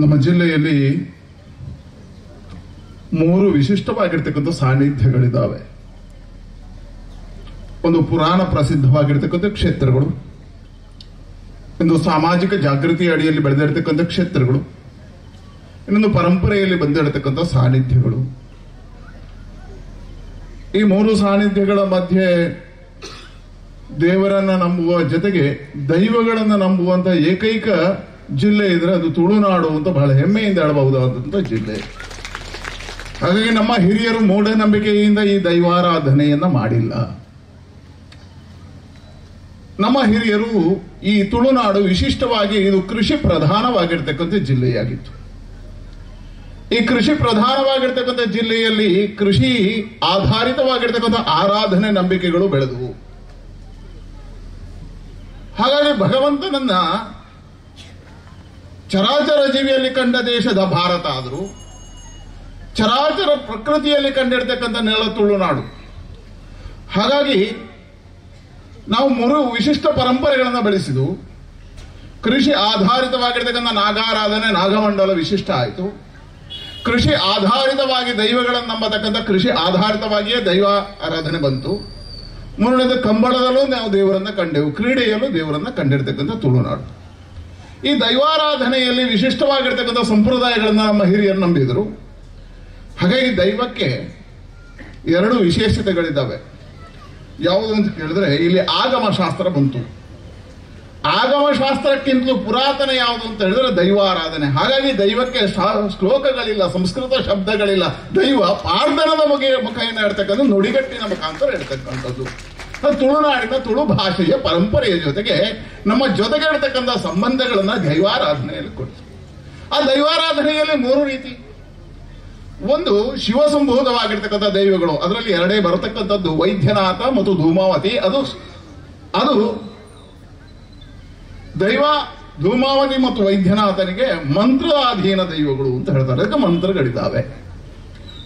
ನಮ್ಮ ಜಿಲ್ಲೆಯಲ್ಲಿ 3 ವಿಶಿಷ್ಟವಾಗಿರ್ತಕ್ಕಂಥ ಸಾನ್ನಿಧ್ಯಗಳಿದ್ದಾವೆ. ಒಂದು ಪುರಾಣ ಪ್ರಸಿದ್ಧವಾಗಿರ್ತಕ್ಕಂಥ ಕ್ಷೇತ್ರಗಳು, ಒಂದು ಸಾಮಾಜಿಕ ಜಾಗೃತಿ ಅಡಿಯಲ್ಲಿ ಬೆಳೆದಿರ್ತಕ್ಕಂಥ ಕ್ಷೇತ್ರಗಳು, ಇನ್ನೊಂದು ಪರಂಪರೆಯಲ್ಲಿ ಬಂದಿರತಕ್ಕಂಥ ಸಾನ್ನಿಧ್ಯಗಳು. ಈ 3 ಸಾನ್ನಿಧ್ಯಗಳ ಮಧ್ಯೆ ದೇವರನ್ನ ನಂಬುವ ಜೊತೆಗೆ ದೈವಗಳನ್ನ ನಂಬುವಂತ ಏಕೈಕ ಜಿಲ್ಲೆ ಇದ್ರೆ ಅದು ತುಳುನಾಡು ಅಂತ ಬಹಳ ಹೆಮ್ಮೆಯಿಂದ ಹೇಳಬಹುದಾದಂತ ಜಿಲ್ಲೆ. ಹಾಗಾಗಿ ನಮ್ಮ ಹಿರಿಯರು ಮೂಢನಂಬಿಕೆಯಿಂದ ಈ ದೈವಾರಾಧನೆಯನ್ನ ಮಾಡಿಲ್ಲ. ನಮ್ಮ ಹಿರಿಯರು ಈ ತುಳುನಾಡು ವಿಶಿಷ್ಟವಾಗಿ ಇದು ಕೃಷಿ ಪ್ರಧಾನವಾಗಿರ್ತಕ್ಕಂಥ ಜಿಲ್ಲೆಯಾಗಿತ್ತು. ಈ ಕೃಷಿ ಪ್ರಧಾನವಾಗಿರ್ತಕ್ಕಂಥ ಜಿಲ್ಲೆಯಲ್ಲಿ ಕೃಷಿ ಆಧಾರಿತವಾಗಿರ್ತಕ್ಕಂಥ ಆರಾಧನೆ ನಂಬಿಕೆಗಳು ಬೆಳೆದವು. ಹಾಗಾಗಿ ಭಗವಂತನನ್ನ ಚರಾಚರ ಜೀವಿಯಲ್ಲಿ ಕಂಡ ದೇಶದ ಭಾರತ ಆದರೂ ಚರಾಚರ ಪ್ರಕೃತಿಯಲ್ಲಿ ಕಂಡಿರ್ತಕ್ಕಂಥ ನೆಲ ತುಳುನಾಡು. ಹಾಗಾಗಿ ನಾವು 3 ವಿಶಿಷ್ಟ ಪರಂಪರೆಗಳನ್ನು ಬೆಳೆಸಿದ್ದು. ಕೃಷಿ ಆಧಾರಿತವಾಗಿರ್ತಕ್ಕಂಥ ನಾಗಾರಾಧನೆ, ನಾಗಮಂಡಲ ವಿಶಿಷ್ಟ ಆಯಿತು. ಕೃಷಿ ಆಧಾರಿತವಾಗಿ ದೈವಗಳನ್ನು ನಂಬತಕ್ಕಂಥ ಕೃಷಿ ಆಧಾರಿತವಾಗಿಯೇ ದೈವ ಆರಾಧನೆ ಬಂತು. 3ನೇದು ಕಂಬಳದಲ್ಲೂ ನಾವು ದೇವರನ್ನ ಕಂಡೆವು, ಕ್ರೀಡೆಯಲ್ಲೂ ದೇವರನ್ನ ಕಂಡಿರ್ತಕ್ಕಂಥ ತುಳುನಾಡು. ಈ ದೈವಾರಾಧನೆಯಲ್ಲಿ ವಿಶಿಷ್ಟವಾಗಿರ್ತಕ್ಕಂಥ ಸಂಪ್ರದಾಯಗಳನ್ನ ನಮ್ಮ ಹಿರಿಯರು ನಂಬಿದರು. ಹಾಗಾಗಿ ದೈವಕ್ಕೆ 2 ವಿಶೇಷತೆಗಳಿದ್ದಾವೆ. ಯಾವುದು ಅಂತ ಕೇಳಿದ್ರೆ ಇಲ್ಲಿ ಆಗಮಶಾಸ್ತ್ರ ಬಂತು. ಆಗಮಶಾಸ್ತ್ರಕ್ಕಿಂತಲೂ ಪುರಾತನ ಯಾವುದು ಅಂತ ಹೇಳಿದ್ರೆ ದೈವಾರಾಧನೆ. ಹಾಗಾಗಿ ದೈವಕ್ಕೆ ಶ್ಲೋಕಗಳಿಲ್ಲ, ಸಂಸ್ಕೃತ ಶಬ್ದಗಳಿಲ್ಲ. ದೈವ ಪಾರ್ಧನದ ಮುಖೇನ ಇರ್ತಕ್ಕಂಥ ನುಡಿಗಟ್ಟಿನ ಮುಖಾಂತರ ಇರ್ತಕ್ಕಂಥದ್ದು. ತುಳುನಾಡಿನ ತುಳು ಭಾಷೆಯ ಪರಂಪರೆಯ ಜೊತೆಗೆ ನಮ್ಮ ಜೊತೆಗೆ ಇರತಕ್ಕಂಥ ಸಂಬಂಧಗಳನ್ನ ದೈವಾರಾಧನೆಯಲ್ಲಿ ಕೊಡ್ತು. ಆ ದೈವಾರಾಧನೆಯಲ್ಲಿ 3 ರೀತಿ. ಒಂದು ಶಿವಸಂಭೂತವಾಗಿರ್ತಕ್ಕಂಥ ದೈವಗಳು, ಅದರಲ್ಲಿ 2 ಬರತಕ್ಕಂಥದ್ದು ವೈದ್ಯನಾಥ ಮತ್ತು ಧೂಮಾವತಿ. ಅದು ದೈವ ಧೂಮಾವತಿ ಮತ್ತು ವೈದ್ಯನಾಥನಿಗೆ ಮಂತ್ರಾಧೀನ ದೈವಗಳು ಅಂತ ಹೇಳ್ತಾರೆ. ಅದಕ್ಕೆ ಮಂತ್ರಗಳಿದ್ದಾವೆ.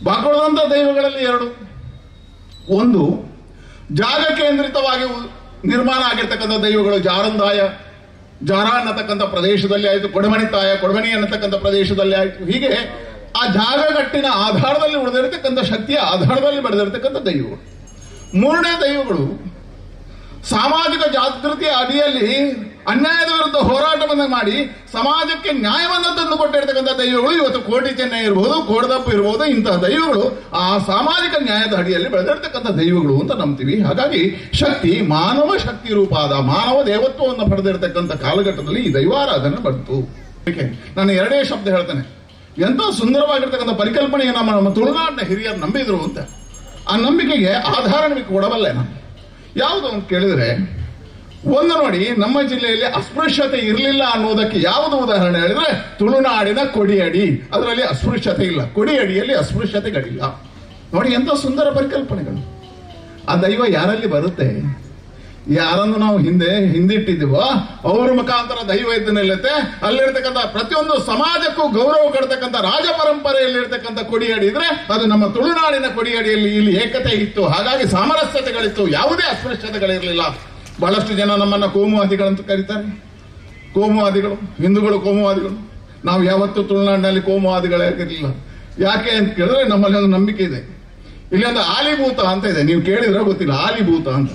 ಬಾಕುಳದಂತ ದೈವಗಳಲ್ಲಿ 2. ಒಂದು ಜಾಗ ಕೇಂದ್ರಿತವಾಗಿ ನಿರ್ಮಾಣ ಆಗಿರ್ತಕ್ಕಂಥ ದೈವಗಳು. ಜಾರ ಅನ್ನತಕ್ಕಂಥ ಪ್ರದೇಶದಲ್ಲಿ ಆಯಿತು, ಕೊಡಮಣಿತಾಯ ಕೊಡಮಣಿ ಅನ್ನತಕ್ಕಂಥ ಪ್ರದೇಶದಲ್ಲಿ ಆಯಿತು. ಹೀಗೆ ಆ ಜಾಗಗಟ್ಟಿನ ಆಧಾರದಲ್ಲಿ ಉಳಿದಿರತಕ್ಕಂಥ ಶಕ್ತಿಯ ಆಧಾರದಲ್ಲಿ ಬೆಳೆದಿರತಕ್ಕಂಥ ದೈವಗಳು. 3ನೇ ದೈವಗಳು ಸಾಮಾಜಿಕ ಜಾಗೃತಿಯ ಅಡಿಯಲ್ಲಿ ಅನ್ಯಾಯದ ವಿರುದ್ಧ ಹೋರಾಟವನ್ನು ಮಾಡಿ ಸಮಾಜಕ್ಕೆ ನ್ಯಾಯವನ್ನು ತಂದು ಕೊಟ್ಟಿರ್ತಕ್ಕಂಥ ದೈವಗಳು. ಇವತ್ತು ಕೋಟಿ ಚೆನ್ನೈ ಇರಬಹುದು, ಕೋಡದಪ್ಪ ಇರಬಹುದು, ಇಂತಹ ದೈವಗಳು ಆ ಸಾಮಾಜಿಕ ನ್ಯಾಯದ ಅಡಿಯಲ್ಲಿ ಬೆಳೆದಿರ್ತಕ್ಕಂಥ ದೈವಗಳು ಅಂತ ನಂಬ್ತೀವಿ. ಹಾಗಾಗಿ ಶಕ್ತಿ ಮಾನವ ಶಕ್ತಿ ರೂಪಾದ ಮಾನವ ದೇವತ್ವವನ್ನು ಪಡೆದಿರತಕ್ಕಂಥ ಕಾಲಘಟ್ಟದಲ್ಲಿ ಈ ದೈವಾರಾಧನೆ ಬಂತು. ನಾನು 2 ಶಬ್ದ ಹೇಳ್ತೇನೆ. ಎಂತ ಸುಂದರವಾಗಿರ್ತಕ್ಕಂಥ ಪರಿಕಲ್ಪನೆಯನ್ನು ನಮ್ಮ ತುಳುನಾಡಿನ ಹಿರಿಯರು ನಂಬಿದ್ರು ಅಂತ. ಆ ನಂಬಿಕೆಗೆ ಆಧಾರ ನಿಮಗೆ ಕೊಡಬಲ್ಲೆ ನಾನು. ಯಾವುದು ಅಂತ ಕೇಳಿದ್ರೆ, ಒಂದು ನೋಡಿ, ನಮ್ಮ ಜಿಲ್ಲೆಯಲ್ಲಿ ಅಸ್ಪೃಶ್ಯತೆ ಇರಲಿಲ್ಲ ಅನ್ನೋದಕ್ಕೆ ಯಾವುದು ಉದಾಹರಣೆ ಹೇಳಿದ್ರೆ ತುಳುನಾಡಿನ ಕೊಡಿಯಡಿ. ಅದರಲ್ಲಿ ಅಸ್ಪೃಶ್ಯತೆ ಇಲ್ಲ, ಕೊಡಿಯಡಿಯಲ್ಲಿ ಅಸ್ಪೃಶ್ಯತೆಗಳಿಲ್ಲ. ನೋಡಿ ಎಂತ ಸುಂದರ ಪರಿಕಲ್ಪನೆಗಳು. ಆ ದೈವ ಯಾರಲ್ಲಿ ಬರುತ್ತೆ? ಯಾರನ್ನು ನಾವು ಹಿಂದಿಟ್ಟಿದ್ದೀವೋ ಅವ್ರ ಮುಖಾಂತರ ದೈವ ಎದ್ದು ನಿಲ್ಲುತ್ತೆ. ಅಲ್ಲಿರ್ತಕ್ಕಂಥ ಪ್ರತಿಯೊಂದು ಸಮಾಜಕ್ಕೂ ಗೌರವ ಕೊಡ್ತಕ್ಕಂಥ ರಾಜ ಪರಂಪರೆಯಲ್ಲಿರ್ತಕ್ಕಂಥ ಕೊಡಿಯಡಿ ಇದ್ರೆ ಅದು ನಮ್ಮ ತುಳುನಾಡಿನ ಕೊಡಿಯಡಿಯಲ್ಲಿ ಇಲ್ಲಿ ಏಕತೆ ಇತ್ತು. ಹಾಗಾಗಿ ಸಾಮರಸ್ಯತೆಗಳಿತ್ತು, ಯಾವುದೇ ಅಸ್ಪೃಶ್ಯತೆಗಳಿರಲಿಲ್ಲ. ಬಹಳಷ್ಟು ಜನ ನಮ್ಮನ್ನ ಕೋಮುವಾದಿಗಳಂತ ಕರೀತಾರೆ. ಕೋಮುವಾದಿಗಳು, ಹಿಂದೂಗಳು ಕೋಮುವಾದಿಗಳು. ನಾವು ಯಾವತ್ತೂ ತುಳುನಾಡಿನಲ್ಲಿ ಕೋಮುವಾದಿಗಳಾಗಿರಲಿಲ್ಲ. ಯಾಕೆ ಅಂತ ಕೇಳಿದ್ರೆ ನಮ್ಮಲ್ಲಿ ಒಂದು ನಂಬಿಕೆ ಇದೆ. ಇಲ್ಲಿ ಒಂದು ಆಲಿಭೂತ ಅಂತ ಇದೆ, ನೀವು ಕೇಳಿದ್ರೆ ಗೊತ್ತಿಲ್ಲ. ಆಲಿಭೂತ ಅಂತ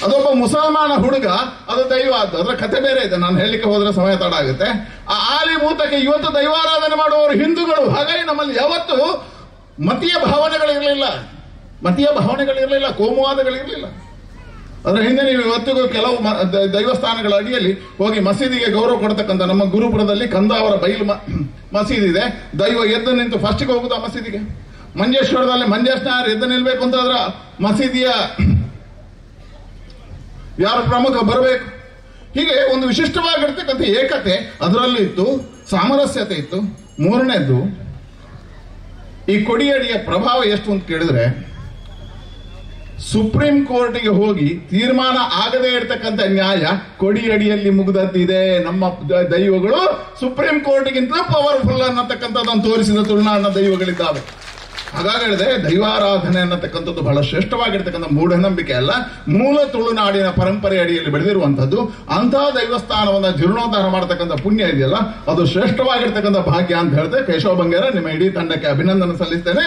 ಅದೊಬ್ಬ ಮುಸಲ್ಮಾನ ಹುಡುಗ, ಅದು ದೈವ ಆದ್ದು. ಅದರ ಕಥೆ ಬೇರೆ ಇದೆ, ನಾನು ಹೇಳಲಿಕ್ಕೆ ಹೋದ್ರೆ ಸಮಯ ತಡ ಆಗುತ್ತೆ. ಆ ಆಲಿಭೂತಕ್ಕೆ ಇವತ್ತು ದೈವಾರಾಧನೆ ಮಾಡುವವರು ಹಿಂದೂಗಳು. ಹಾಗಾಗಿ ನಮ್ಮಲ್ಲಿ ಯಾವತ್ತು ಮತೀಯ ಭಾವನೆಗಳಿರಲಿಲ್ಲ, ಕೋಮುವಾದಗಳಿರಲಿಲ್ಲ. ಅದರ ಹಿಂದೆ ನೀವು ಇವತ್ತಿಗೂ ಕೆಲವು ದೈವಸ್ಥಾನಗಳ ಅಡಿಯಲ್ಲಿ ಹೋಗಿ ಮಸೀದಿಗೆ ಗೌರವ ಕೊಡ್ತಕ್ಕಂಥ ನಮ್ಮ ಗುರುಪುರದಲ್ಲಿ ಕಂದಾವರ ಬೈಲು ಮಸೀದಿ ಇದೆ. ದೈವ ಎದ್ದು ನಿಂತು ಫಸ್ಟ್ಗೆ ಹೋಗುದು ಆ ಮಸೀದಿಗೆ. ಮಂಜೇಶ್ವರದಲ್ಲಿ ಮಂಜೇಶ್ವರ ಎದ್ದು ನಿಲ್ಬೇಕು ಅಂತ ಅದ್ರ ಮಸೀದಿಯ ಯಾರು ಪ್ರಮುಖ ಬರಬೇಕು. ಹೀಗೆ ಒಂದು ವಿಶಿಷ್ಟವಾಗಿರ್ತಕ್ಕಂಥ ಏಕತೆ ಅದರಲ್ಲಿ ಇತ್ತು, ಸಾಮರಸ್ಯತೆ ಇತ್ತು. 3ನೇದು ಈ ಕೊಡಿಯಡಿಯ ಪ್ರಭಾವ ಎಷ್ಟು ಅಂತ ಕೇಳಿದ್ರೆ, ಸುಪ್ರೀಂ ಕೋರ್ಟ್ಗೆ ಹೋಗಿ ತೀರ್ಮಾನ ಆಗದೇ ಇರತಕ್ಕಂಥ ನ್ಯಾಯ ಕೊಡಿಯಡಿಯಲ್ಲಿ ಮುಗಿದದ್ದಿದೆ. ನಮ್ಮ ದೈವಗಳು ಸುಪ್ರೀಂ ಕೋರ್ಟ್ಗಿಂತ ಪವರ್ಫುಲ್ ಅನ್ನತಕ್ಕಂಥದ್ದನ್ನು ತೋರಿಸಿದ ತುಳುನಾಡಿನ ದೈವಗಳಿದ್ದಾವೆ. ಹಾಗಾಗಿ ಹೇಳಿದೆ, ದೈವಾರಾಧನೆ ಅನ್ನತಕ್ಕಂಥದ್ದು ಬಹಳ ಶ್ರೇಷ್ಠವಾಗಿರ್ತಕ್ಕಂಥ ಮೂಢನಂಬಿಕೆ ಅಲ್ಲ, ಮೂಲ ತುಳುನಾಡಿನ ಪರಂಪರೆ ಅಡಿಯಲ್ಲಿ ಬೆಳೆದಿರುವಂತದ್ದು. ಅಂತಹ ದೈವಸ್ಥಾನವನ್ನ ಜೀರ್ಣೋದ್ಧಾರ ಮಾಡತಕ್ಕಂಥ ಪುಣ್ಯ ಇದೆಯಲ್ಲ, ಅದು ಶ್ರೇಷ್ಠವಾಗಿರ್ತಕ್ಕಂಥ ಭಾಗ್ಯ ಅಂತ ಹೇಳಿದೆ. ಕೇಶವ ಬಂಗೇರ ನಿಮ್ಮ ಇಡೀ ತಂಡಕ್ಕೆ ಅಭಿನಂದನೆ ಸಲ್ಲಿಸ್ತೇನೆ.